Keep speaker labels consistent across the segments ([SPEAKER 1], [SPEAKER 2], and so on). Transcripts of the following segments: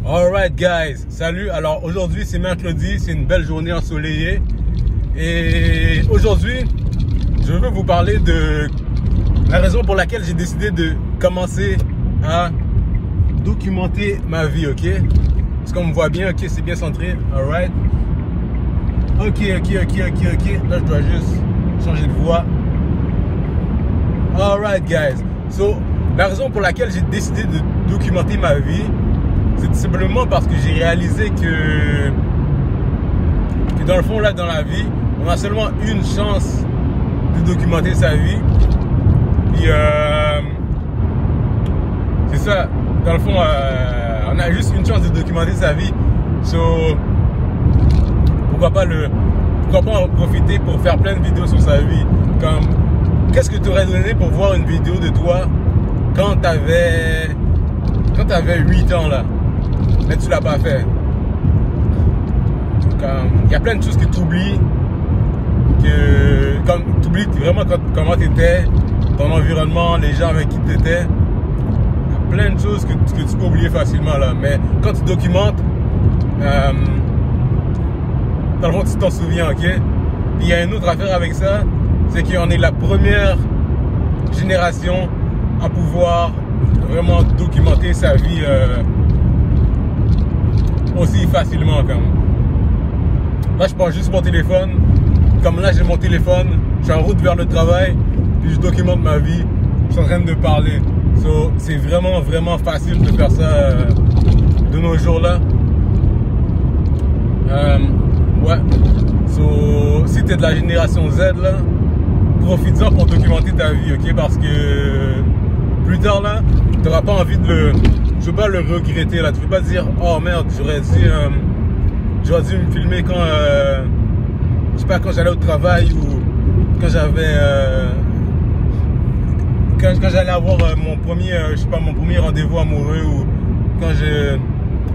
[SPEAKER 1] Alright guys, salut. Alors aujourd'hui c'est mercredi, c'est une belle journée ensoleillée. Et aujourd'hui, je veux vous parler de la raison pour laquelle j'ai décidé de commencer à documenter ma vie, ok? Parce qu'on me voit bien, ok, c'est bien centré, alright? Ok. Là je dois juste changer de voix. Alright guys, so la raison pour laquelle j'ai décidé de documenter ma vie, c'est tout simplement parce que j'ai réalisé que dans le fond, là, dans la vie, on a seulement une chance de documenter sa vie. Puis, c'est ça. Dans le fond, on a juste une chance de documenter sa vie. So, pourquoi pas en profiter pour faire plein de vidéos sur sa vie. Comme, qu'est-ce que tu aurais donné pour voir une vidéo de toi quand t'avais 8 ans, là? Mais tu l'as pas fait. Il y a plein de choses que tu oublies. Comme tu oublies vraiment comment tu étais, ton environnement, les gens avec qui tu étais. Il y a plein de choses que tu peux oublier facilement là. Mais quand tu documentes, dans le fond, tu t'en souviens, ok? Puis il y a une autre affaire avec ça, c'est qu'on est la première génération à pouvoir vraiment documenter sa vie aussi facilement comme. Là je prends juste mon téléphone, comme là j'ai mon téléphone, je suis en route vers le travail, puis je documente ma vie, je suis en train de parler. So, c'est vraiment facile de faire ça de nos jours là. Ouais. So, si t'es de la génération Z là, profites-en pour documenter ta vie, ok? Parce que plus tard là, t'auras pas envie de je veux pas le regretter là, tu veux pas dire oh merde, j'aurais dû me filmer quand je sais pas, quand j'allais au travail ou quand j'avais quand j'allais avoir mon premier je sais pas, mon premier rendez-vous amoureux, ou quand je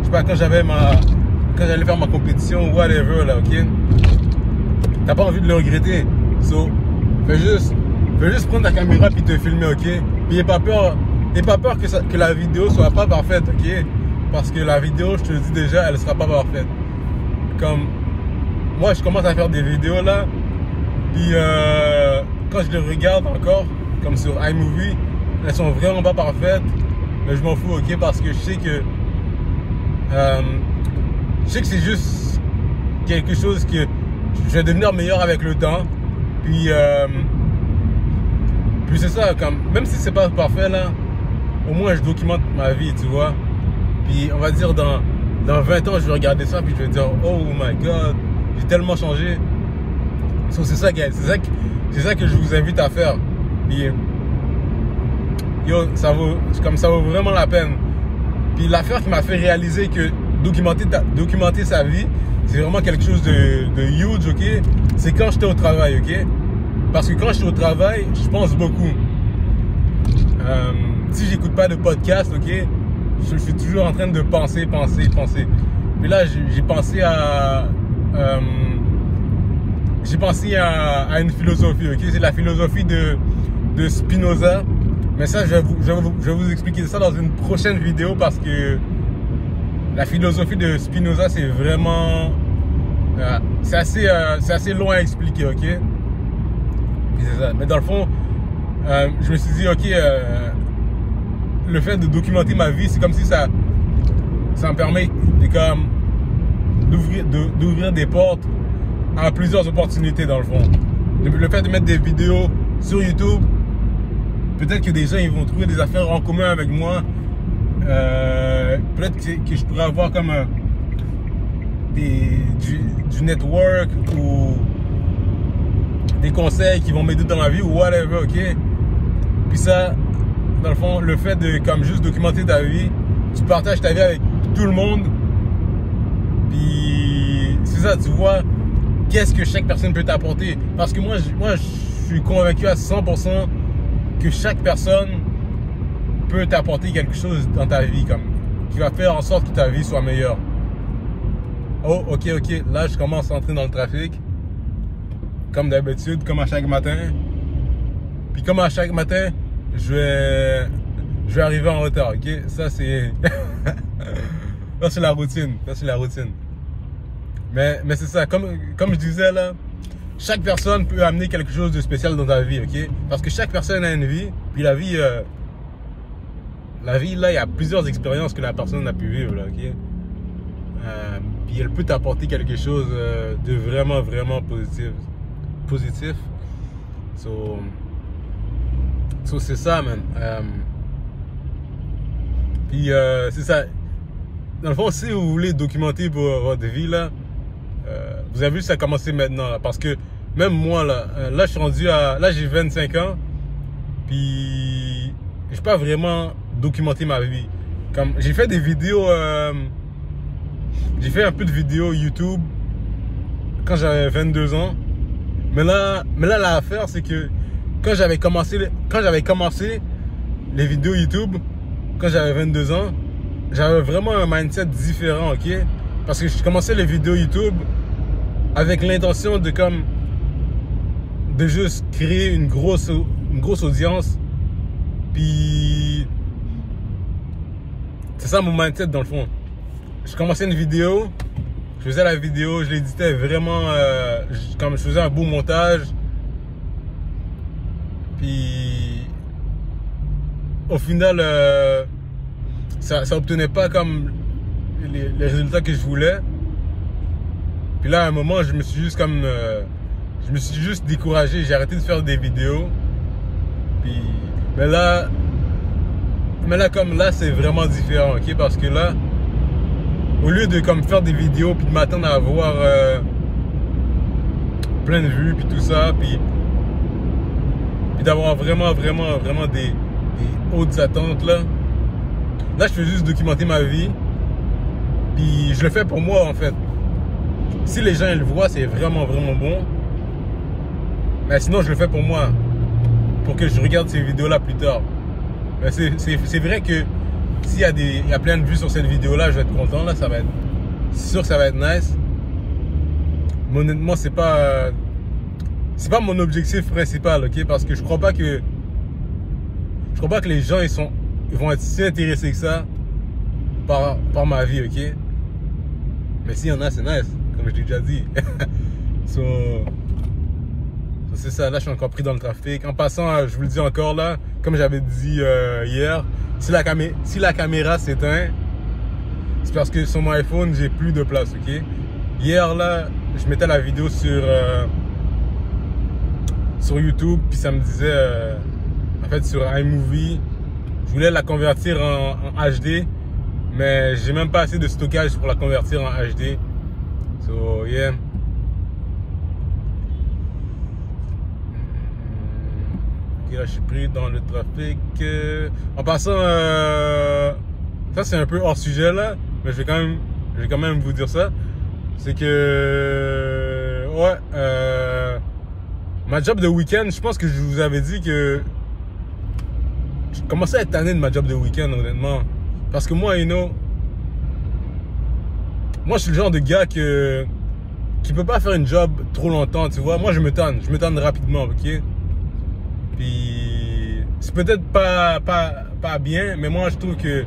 [SPEAKER 1] sais pas, quand j'allais faire ma compétition ou whatever là, ok? T'as pas envie de le regretter. So, fais juste prendre ta caméra puis te filmer, ok? Puis n'aie pas peur que la vidéo soit pas parfaite, ok? Parce que la vidéo, je te le dis déjà, elle sera pas parfaite. Comme moi, je commence à faire des vidéos là, puis quand je les regarde encore, comme sur iMovie, elles sont vraiment pas parfaites, mais je m'en fous, ok? Parce que je sais que c'est juste quelque chose que je vais devenir meilleur avec le temps. Puis c'est ça, comme, même si c'est pas parfait là, au moins je documente ma vie, tu vois. Puis on va dire dans 20 ans, je vais regarder ça puis je vais dire oh my god, j'ai tellement changé. So, c'est ça que je vous invite à faire. Puis yo, ça vaut vraiment la peine. Puis l'affaire qui m'a fait réaliser que documenter sa vie, c'est vraiment quelque chose de huge, ok? C'est quand j'étais au travail, ok? Parce que quand je suis au travail, je pense beaucoup. Si j'écoute pas de podcast, ok, je suis toujours en train de penser. Puis là, j'ai pensé à une philosophie, ok? C'est la philosophie de Spinoza. Mais ça, je vais vous expliquer ça dans une prochaine vidéo, parce que la philosophie de Spinoza, c'est vraiment... c'est assez long à expliquer, ok? C'est ça. Mais dans le fond, je me suis dit, ok, le fait de documenter ma vie, c'est comme si ça me permet d'ouvrir des portes à plusieurs opportunités, dans le fond. Le fait de mettre des vidéos sur YouTube, peut-être que des gens ils vont trouver des affaires en commun avec moi. Peut-être que je pourrais avoir comme du network ou des conseils qui vont m'aider dans ma vie ou whatever, ok? Puis ça, dans le fond, le fait de comme juste documenter ta vie, tu partages ta vie avec tout le monde. Puis c'est ça, tu vois qu'est-ce que chaque personne peut t'apporter. Parce que moi je suis convaincu à 100% que chaque personne peut t'apporter quelque chose dans ta vie, comme qui va faire en sorte que ta vie soit meilleure. Oh, ok, là je commence à entrer dans le trafic. Comme d'habitude, comme à chaque matin. Puis comme à chaque matin, je vais arriver en retard, ok? Ça c'est... là, c'est la routine. Là, c'est la routine. Mais c'est ça, comme je disais là, chaque personne peut amener quelque chose de spécial dans ta vie, ok? Parce que chaque personne a une vie, puis la vie là, il y a plusieurs expériences que la personne a pu vivre, là, ok? Puis elle peut t'apporter quelque chose de vraiment, vraiment positif. So c'est ça, man. Puis c'est ça. Dans le fond, si vous voulez documenter votre vie, là, vous avez vu, ça a commencé maintenant, là, parce que même moi, là, je suis rendu à... Là, j'ai 25 ans, puis je n'ai pas vraiment documenté ma vie. Comme j'ai fait des vidéos... j'ai fait un peu de vidéos YouTube quand j'avais 22 ans. Mais là l'affaire, c'est que quand j'avais commencé les vidéos YouTube, quand j'avais 22 ans, j'avais vraiment un mindset différent, ok? Parce que je commençais les vidéos YouTube avec l'intention de juste créer une grosse audience. Puis c'est ça mon mindset dans le fond. Je commençais une vidéo, je faisais la vidéo, je l'éditais vraiment comme je faisais un beau montage. Puis au final ça obtenait pas comme les résultats que je voulais. Puis là à un moment je me suis juste découragé, j'ai arrêté de faire des vidéos. Puis mais là c'est vraiment différent, ok? Parce que là, au lieu de faire des vidéos puis de m'attendre à avoir plein de vues puis tout ça, puis d'avoir vraiment des hautes attentes là je fais juste documenter ma vie, puis je le fais pour moi en fait. Si les gens ils le voient, c'est vraiment bon, mais sinon je le fais pour moi, pour que je regarde ces vidéos là plus tard. Mais c'est vrai que s'il y a plein de vues sur cette vidéo là, je vais être content, là, c'est sûr que ça va être nice. Mais honnêtement, c'est pas mon objectif principal, ok? Parce que je crois pas que les gens ils vont être si intéressés que ça par ma vie, ok? Mais s'il y en a, c'est nice, comme je l'ai déjà dit. So, c'est ça, là je suis encore pris dans le trafic. En passant, je vous le dis encore là, comme j'avais dit hier, si la caméra s'éteint, c'est parce que sur mon iPhone j'ai plus de place, ok? Hier là, je mettais la vidéo sur YouTube, puis ça me disait, en fait sur iMovie, je voulais la convertir en HD, mais j'ai même pas assez de stockage pour la convertir en HD. So yeah. Ok, là je suis pris dans le trafic. En passant, ça c'est un peu hors sujet là, mais je vais quand même vous dire ça. C'est que ouais, ma job de week-end, je pense que je vous avais dit que je commençais à être tanné de ma job de week-end, honnêtement. Parce que moi, moi je suis le genre de gars qui peut pas faire une job trop longtemps, tu vois. Moi je me tanne rapidement, ok? Puis c'est peut-être pas bien, mais moi je trouve je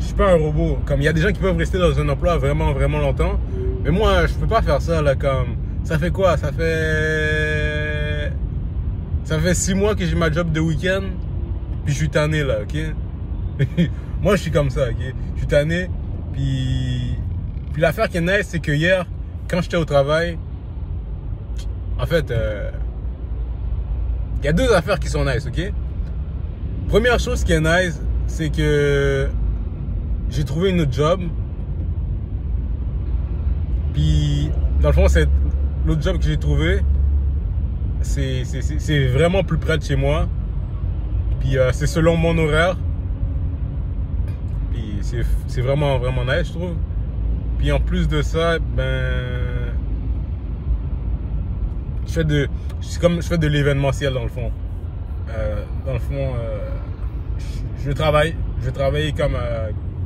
[SPEAKER 1] suis pas un robot. Comme il y a des gens qui peuvent rester dans un emploi vraiment longtemps, mais moi je peux pas faire ça là. Comme ça fait quoi? Ça fait 6 mois que j'ai ma job de week-end, puis je suis tanné là, ok? Moi je suis comme ça, ok? Je suis tanné, puis l'affaire qui est nice, c'est que hier, quand j'étais au travail, en fait, il y a deux affaires qui sont nice, ok? Première chose qui est nice, c'est que j'ai trouvé une autre job. Puis, dans le fond, l'autre job que j'ai trouvé, c'est vraiment plus près de chez moi. Puis, c'est selon mon horaire. Puis, c'est vraiment nice, je trouve. Puis, en plus de ça, je fais de l'événementiel dans le fond. Je vais travailler comme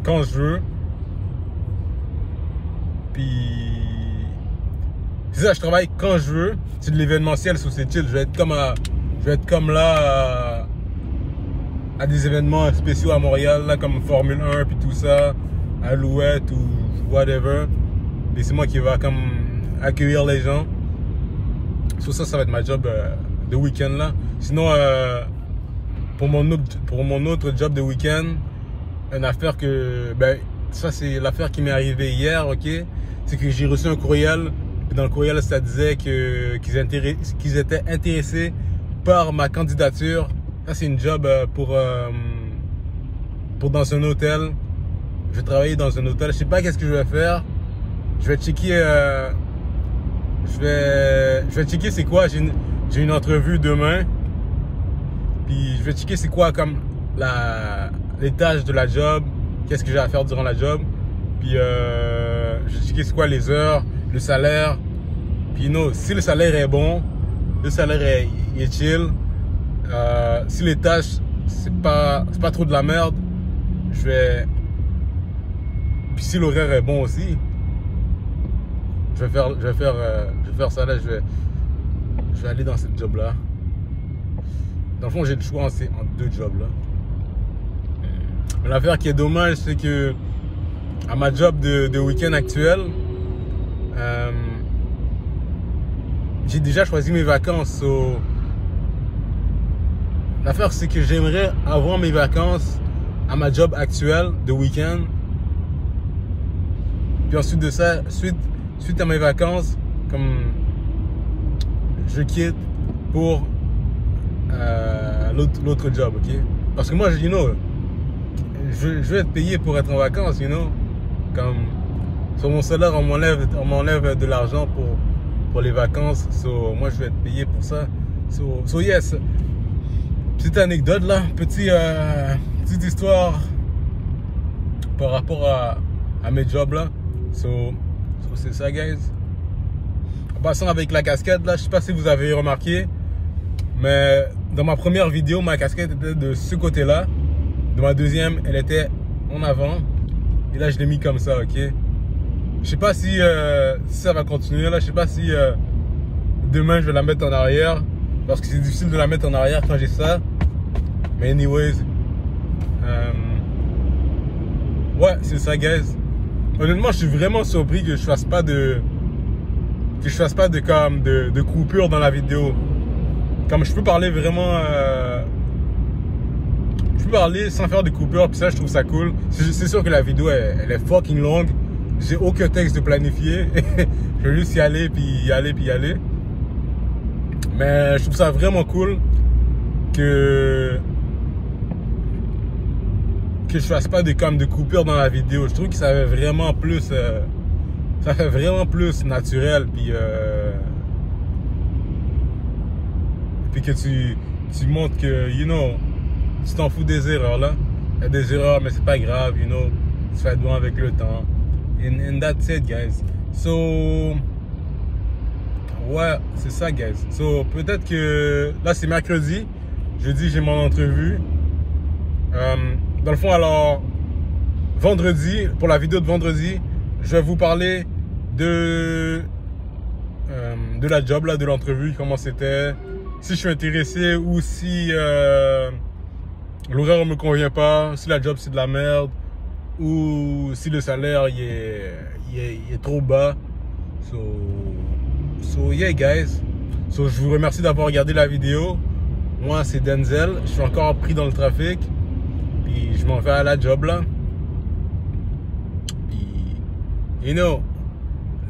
[SPEAKER 1] quand je veux. Puis c'est ça, je travaille quand je veux. C'est de l'événementiel, sous c'est chill. Je vais être comme là à des événements spéciaux à Montréal, là, comme Formule 1 puis tout ça, Alouette ou whatever. Et c'est moi qui va comme accueillir les gens. So, ça va être ma job de week-end là. Sinon, pour mon autre job de week-end, une affaire que, ben, ça c'est l'affaire qui m'est arrivée hier, ok? C'est que j'ai reçu un courriel, et dans le courriel ça disait qu'ils étaient intéressés par ma candidature. Ça c'est une job pour dans un hôtel. Je vais travailler dans un hôtel. Je sais pas qu'est-ce que je vais faire. Je vais checker. Je vais checker c'est quoi. J'ai une entrevue demain. Puis je vais checker c'est quoi comme les tâches de la job. Qu'est-ce que j'ai à faire durant la job. Puis je vais checker c'est quoi les heures, le salaire. Puis si le salaire est bon, le salaire est chill. Si les tâches c'est pas trop de la merde, je vais. Puis si l'horaire est bon aussi, je vais faire ça là. Je vais aller dans cette job là. Dans le fond, j'ai le choix entre deux jobs là. Mais l'affaire qui est dommage, c'est que à ma job de week-end actuel, j'ai déjà choisi mes vacances. So, l'affaire, c'est que j'aimerais avoir mes vacances à ma job actuelle de week-end. Puis ensuite de ça, suite à mes vacances, comme je quitte pour l'autre job, ok? Parce que moi, je je vais être payé pour être en vacances, Comme sur mon salaire, on m'enlève de l'argent pour les vacances. So, moi, je vais être payé pour ça. So yes. Petite anecdote là, petite histoire par rapport à mes jobs là. So c'est ça, guys. En passant avec la casquette là, je sais pas si vous avez remarqué, mais dans ma première vidéo, ma casquette était de ce côté là. Dans ma deuxième, elle était en avant. Et là, je l'ai mis comme ça, ok? Je sais pas si ça va continuer là. Je sais pas si demain je vais la mettre en arrière. Parce que c'est difficile de la mettre en arrière quand j'ai ça. Mais anyways. Ouais, c'est ça, guys. Honnêtement, je suis vraiment surpris que je fasse pas de coupure dans la vidéo. Comme je peux parler vraiment je peux parler sans faire de coupure, puis ça je trouve ça cool. C'est sûr que la vidéo elle est fucking longue. J'ai aucun texte de planifié. Je vais juste y aller puis y aller. Mais je trouve ça vraiment cool que je fasse pas de coupure dans la vidéo. Je trouve que ça fait vraiment plus naturel, puis que tu montres que tu t'en fous des erreurs là. Il y a des erreurs mais c'est pas grave, tu fais bon avec le temps. And that's it, guys. So ouais, c'est ça, guys. So peut-être que là c'est mercredi, jeudi j'ai mon entrevue. Dans le fond, alors vendredi, pour la vidéo de vendredi, je vais vous parler de la job là, de l'entrevue, comment c'était, si je suis intéressé ou si l'horaire ne me convient pas, si la job c'est de la merde ou si le salaire il est trop bas. So yeah, guys. So je vous remercie d'avoir regardé la vidéo. Moi c'est Denzel, je suis encore pris dans le trafic. Puis je m'en vais à la job là. Puis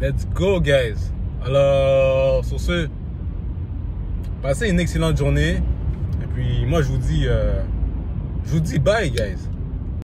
[SPEAKER 1] let's go, guys. Alors sur ce, passez une excellente journée. Et puis moi je vous dis bye, guys.